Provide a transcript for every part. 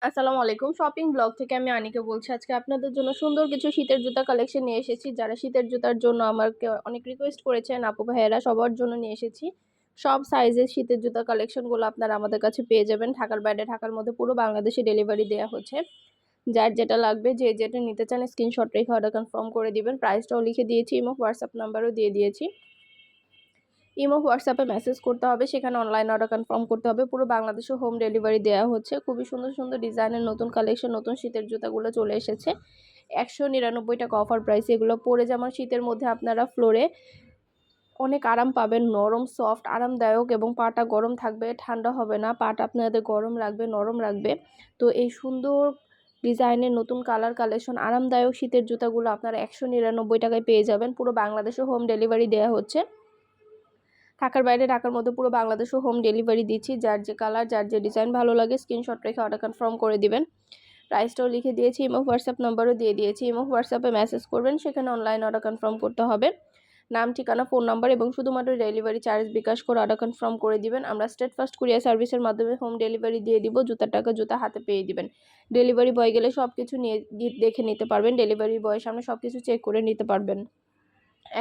আসসালামু আলাইকুম। Shopping blog থেকে আমি আনিকা বলছি। আজকে আপনাদের জন্য সুন্দর কিছু শীতের জুতা কালেকশন নিয়ে এসেছি। যারা শীতের জুতার জন্য আমাকে অনেক রিকোয়েস্ট করেছেন আপু ভাইয়েরা, সবার জন্য নিয়ে এসেছি। সব সাইজের শীতের জুতা কালেকশনগুলো আপনারা আমাদের কাছে পেয়ে যাবেন। ঢাকার বাইরে, ঢাকার মধ্যে পুরো বাংলাদেশে ডেলিভারি দেয়া হচ্ছে। যার যেটা লাগবে, যে যেটা নিতে চান স্ক্রিনশট রেখে অর্ডার কনফার্ম করে দিবেন। প্রাইসটাও লিখে দিয়েছি, ইমো হোয়াটসঅ্যাপ নাম্বারও দিয়ে দিয়েছি। ইমো হোয়াটসঅ্যাপে মেসেজ করতে হবে, সেখানে অনলাইন অর্ডার কনফার্ম করতে হবে। পুরো বাংলাদেশে হোম ডেলিভারি দেওয়া হচ্ছে। খুবই সুন্দর সুন্দর ডিজাইনের নতুন কালেকশন, নতুন শীতের জুতাগুলো চলে এসেছে 199 টাকা অফার প্রাইস। এগুলো পরে যেমন শীতের মধ্যে আপনারা ফ্লোরে অনেক আরাম পাবেন, নরম সফট আরামদায়ক, এবং পাটা গরম থাকবে, ঠান্ডা হবে না, পাটা আপনাদের গরম রাখবে, নরম রাখবে। তো এই সুন্দর ডিজাইনের নতুন কালার কালেকশন আরামদায়ক শীতের জুতাগুলো আপনারা 199 টাকায় পেয়ে যাবেন। পুরো বাংলাদেশে হোম ডেলিভারি দেওয়া হচ্ছে। ঢাকার বাইরে, ঢাকার মধ্যে পুরো বাংলাদেশও হোম ডেলিভারি দিচ্ছি। যার যে কালার, যার যে ডিজাইন ভালো লাগে স্ক্রিনশট রেখে অর্ডার কনফার্ম করে দিবেন। প্রাইসটাও লিখে দিয়েছি, ইমো হোয়াটসঅ্যাপ নাম্বারও দিয়ে দিয়েছি। ইমো হোয়াটসঅ্যাপে মেসেজ করবেন, সেখানে অনলাইন অর্ডার কনফার্ম করতে হবে। নাম, ঠিকানা, ফোন নাম্বার এবং শুধুমাত্র ডেলিভারি চার্জ বিকাশ করে অর্ডার কনফার্ম করে দিবেন। আমরা স্টেট ফার্স্ট কুরিয়ার সার্ভিসের মাধ্যমে হোম ডেলিভারি দিয়ে দিব। জুতার টাকা জুতা হাতে পেয়ে দিবেন। ডেলিভারি বয় গেলে সব কিছু নিয়ে দেখে নিতে পারবেন। ডেলিভারি বয়ের সামনে সব কিছু চেক করে নিতে পারবেন।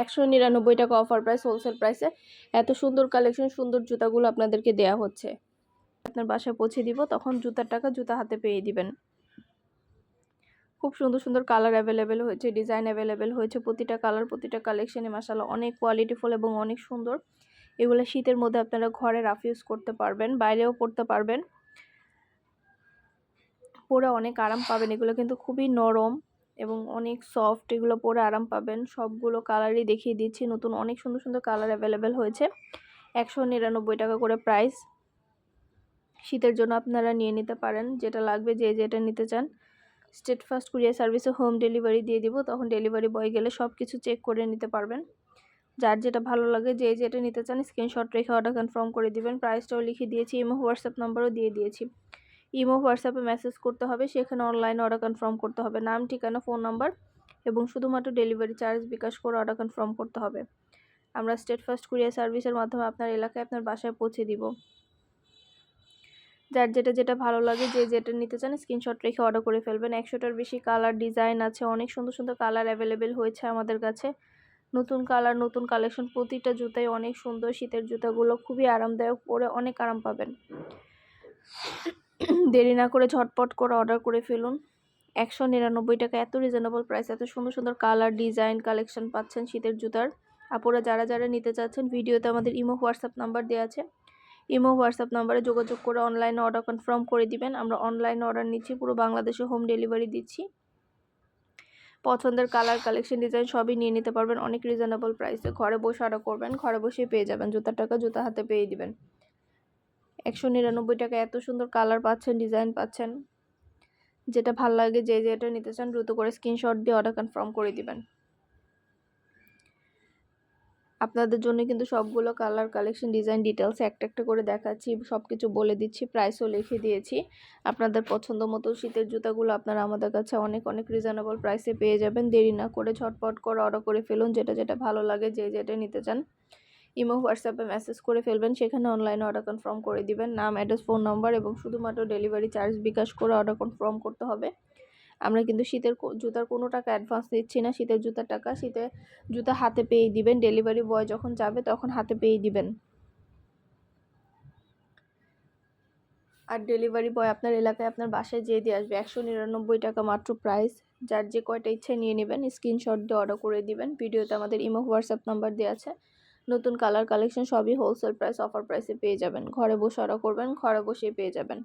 199 টাকা অফার প্রাইস, হোলসেল প্রাইসে এত সুন্দর কালেকশন, সুন্দর জুতাগুলো আপনাদেরকে দেয়া হচ্ছে। আপনার বাসায় পৌঁছে দিব, তখন জুতার টাকা জুতা হাতে পেয়ে দিবেন। খুব সুন্দর সুন্দর কালার অ্যাভেলেবেল হয়েছে, ডিজাইন অ্যাভেলেবেল হয়েছে। প্রতিটা কালার, প্রতিটা কালেকশনে মাশাআল্লাহ অনেক কোয়ালিটিফুল এবং অনেক সুন্দর। এগুলো শীতের মধ্যে আপনারা ঘরে রাফ ইউজ করতে পারবেন, বাইরেও পরতে পারবেন, পরে অনেক আরাম পাবেন। এগুলো কিন্তু খুবই নরম এবং অনেক সফট, এগুলো পরে আরাম পাবেন। সবগুলো কালারই দেখিয়ে দিচ্ছি, নতুন অনেক সুন্দর সুন্দর কালার অ্যাভেলেবেল হয়েছে। 199 টাকা করে প্রাইস। শীতের জন্য আপনারা নিয়ে নিতে পারেন, যেটা লাগবে, যে যেটা নিতে চান। স্টেট ফার্স্ট কুরিয়ার সার্ভিসে হোম ডেলিভারি দিয়ে দিব, তখন ডেলিভারি বয় গেলে সব কিছু চেক করে নিতে পারবেন। যার যেটা ভালো লাগে, যে যেটা নিতে চান স্ক্রিনশট রেখে অর্ডার কনফার্ম করে দিবেন। প্রাইসটাও লিখে দিয়েছি, ইমো হোয়াটসঅ্যাপ নাম্বারও দিয়ে দিয়েছি। ইমো হোয়াটসঅ্যাপে মেসেজ করতে হবে, সেখানে অনলাইনে অর্ডার কনফার্ম করতে হবে। নাম, ঠিকানা, ফোন নাম্বার এবং শুধুমাত্র ডেলিভারি চার্জ বিকাশ করে অর্ডার কনফার্ম করতে হবে। আমরা স্টেট ফার্স্ট কুরিয়ার সার্ভিসের মাধ্যমে আপনার এলাকায়, আপনার বাসায় পৌঁছে দিব। যার যেটা ভালো লাগে, যে যেটা নিতে চান স্ক্রিনশট রেখে অর্ডার করে ফেলবেন। 100টার বেশি কালার ডিজাইন আছে, অনেক সুন্দর সুন্দর কালার অ্যাভেলেবেল হয়েছে আমাদের কাছে। নতুন কালার, নতুন কালেকশন, প্রতিটা জুতাই অনেক সুন্দর। শীতের জুতাগুলো খুবই আরামদায়ক, পরে অনেক আরাম পাবেন। দেরি না করে ঝটপট করে অর্ডার করে ফেলুন। 199 টাকা, এত রিজনেবল প্রাইস, এত সুন্দর সুন্দর কালার ডিজাইন কালেকশন পাচ্ছেন শীতের জুতার। আপুরা যারা যারা নিতে চাচ্ছেন, ভিডিওতে আমাদের ইমো হোয়াটসঅ্যাপ নাম্বার দেওয়া আছে। ইমো হোয়াটসঅ্যাপ নাম্বারে যোগাযোগ করে অনলাইনে অর্ডার কনফার্ম করে দিবেন। আমরা অনলাইনে অর্ডার নিচ্ছি, পুরো বাংলাদেশে হোম ডেলিভারি দিচ্ছি। পছন্দের কালার কালেকশন ডিজাইন সবই নিয়ে নিতে পারবেন অনেক রিজনেবল প্রাইসে। ঘরে বসে অর্ডার করবেন, ঘরে বসেই পেয়ে যাবেন। জুতার টাকা জুতা হাতে পেয়ে দিবেন। 199 টাকা এত সুন্দর কালার পাচ্ছেন, ডিজাইন পাচ্ছেন। যেটা ভালো লাগে, যে যেটা নিতে চান দ্রুত করে স্ক্রিনশট দিয়ে অর্ডার কনফার্ম করে দিবেন। আপনাদের জন্য কিন্তু সবগুলো কালার কালেকশন ডিজাইন ডিটেলস একটা একটা করে দেখাচ্ছি, সব কিছু বলে দিচ্ছি, প্রাইসও লিখে দিয়েছি। আপনাদের পছন্দ মতো শীতের জুতাগুলো আপনারা আমাদের কাছে অনেক অনেক রিজনেবল প্রাইসে পেয়ে যাবেন। দেরি না করে ঝটপট করে অর্ডার করে ফেলুন, যেটা যেটা ভালো লাগে, যে যেটা নিতে চান। ইমো হোয়াটসঅ্যাপে মেসেজ করে ফেলবেন, সেখানে অনলাইনে অর্ডার কনফার্ম করে দিবেন। নাম, অ্যাড্রেস, ফোন নাম্বার এবং শুধুমাত্র ডেলিভারি চার্জ বিকাশ করে অর্ডার কনফার্ম করতে হবে। আমরা কিন্তু শীতের জুতার কোনো টাকা অ্যাডভান্স দিচ্ছি না। শীতের জুতার টাকা শীতের জুতা হাতে পেয়ে দিবেন। ডেলিভারি বয় যখন যাবে তখন হাতে পেয়ে দিবেন। আর ডেলিভারি বয় আপনার এলাকায়, আপনার বাসায় যেয়ে দিয়ে আসবে। 199 টাকা মাত্র প্রাইস। যার যে কয়টা ইচ্ছে নিয়ে নেবেন, স্ক্রিনশট দিয়ে অর্ডার করে দিবেন। ভিডিওতে আমাদের ইমো হোয়াটসঅ্যাপ নাম্বার দেওয়া আছে। নতুন কালার কালেকশন সবই হোলসেল প্রাইস, অফার প্রাইসে পেয়ে যাবেন। ঘরে বসে অর্ডার করবেন, ঘরে বসেই পেয়ে যাবেন।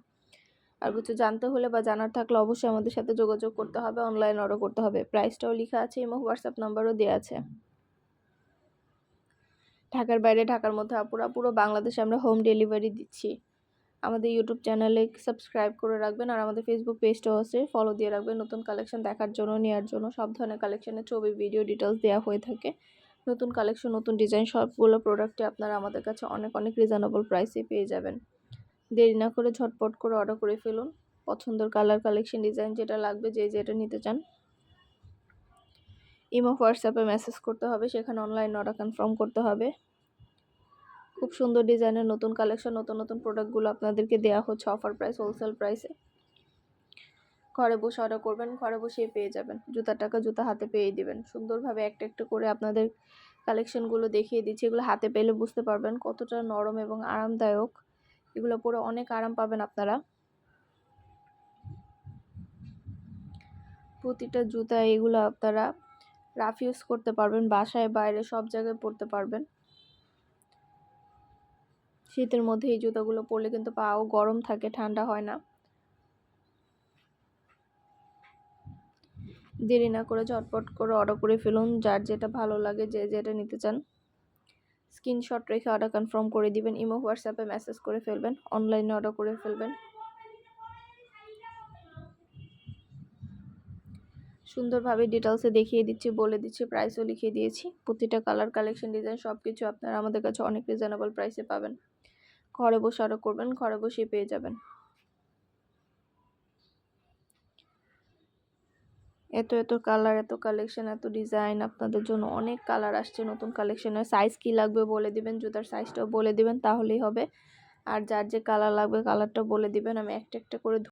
আর কিছু জানতে হলে বা জানার থাকলে অবশ্যই আমাদের সাথে যোগাযোগ করতে হবে, অনলাইন অর্ডার করতে হবে। প্রাইসটাও লেখা আছে, ইমো হোয়াটসঅ্যাপ নাম্বারও দেওয়া আছে। ঢাকার বাইরে, ঢাকার মধ্যে আপুরা পুরো বাংলাদেশে আমরা হোম ডেলিভারি দিচ্ছি। আমাদের ইউটিউব চ্যানেলে সাবস্ক্রাইব করে রাখবেন, আর আমাদের ফেসবুক পেজটাও আছে, ফলো দিয়ে রাখবেন। নতুন কালেকশন দেখার জন্য, নেওয়ার জন্য সব ধরনের কালেকশনের ছবি, ভিডিও ডিটেলস দেওয়া হয়ে থাকে। নতুন কালেকশন, নতুন ডিজাইন সবগুলো প্রোডাক্টে আপনারা আমাদের কাছে অনেক অনেক রিজনেবল প্রাইসে পেয়ে যাবেন। দেরি না করে ঝটপট করে অর্ডার করে ফেলুন। পছন্দের কালার কালেকশন ডিজাইন যেটা লাগবে, যে যেটা নিতে চান ইমো হোয়াটসঅ্যাপে মেসেজ করতে হবে, সেখানে অনলাইন অর্ডার কনফার্ম করতে হবে। খুব সুন্দর ডিজাইনের নতুন কালেকশন, নতুন নতুন প্রোডাক্টগুলো আপনাদেরকে দেওয়া হচ্ছে অফার প্রাইস, হোলসেল প্রাইসে। ঘরে বসে অর্ডার করবেন, ঘরে বসেই পেয়ে যাবেন। জুতার টাকা জুতা হাতে পেয়েই দিবেন। সুন্দরভাবে একটা একটা করে আপনাদের কালেকশনগুলো দেখিয়ে দিচ্ছি। এগুলো হাতে পেলে বুঝতে পারবেন কতটা নরম এবং আরামদায়ক। এগুলো পরে অনেক আরাম পাবেন আপনারা। প্রতিটা জুতা এগুলো আপনারা রাফ ইউজ করতে পারবেন, বাসায় বাইরে সব জায়গায় পরতে পারবেন। শীতের মধ্যে এই জুতাগুলো পরলে কিন্তু পাও গরম থাকে, ঠান্ডা হয় না। দেরি না করে ঝটপট করে অর্ডার করে ফেলুন। যার যেটা ভালো লাগে, যে যেটা নিতে চান স্ক্রিনশট রেখে অর্ডার কনফার্ম করে দিবেন। ইমো হোয়াটসঅ্যাপে মেসেজ করে ফেলবেন, অনলাইনে অর্ডার করে ফেলবেন। সুন্দরভাবে ডিটেলসে দেখিয়ে দিচ্ছি, বলে দিচ্ছি, প্রাইসও লিখিয়ে দিয়েছি। প্রতিটা কালার, কালেকশন, ডিজাইন সব কিছু আপনারা আমাদের কাছে অনেক রিজনেবল প্রাইসে পাবেন। ঘরে বসে অর্ডার করবেন, ঘরে বসেই পেয়ে যাবেন। এত কালার, এত কালেকশন, এত ডিজাইন আপনাদের জন্য। অনেক কালার আসছে নতুন কালেকশনের। সাইজ কি লাগবে বলে দিবেন, জুতার সাইজটাও বলে দিবেন, তাহলেই হবে। আর যার যে কালার লাগবে কালারটাও বলে দিবেন। আমি একটা একটা করে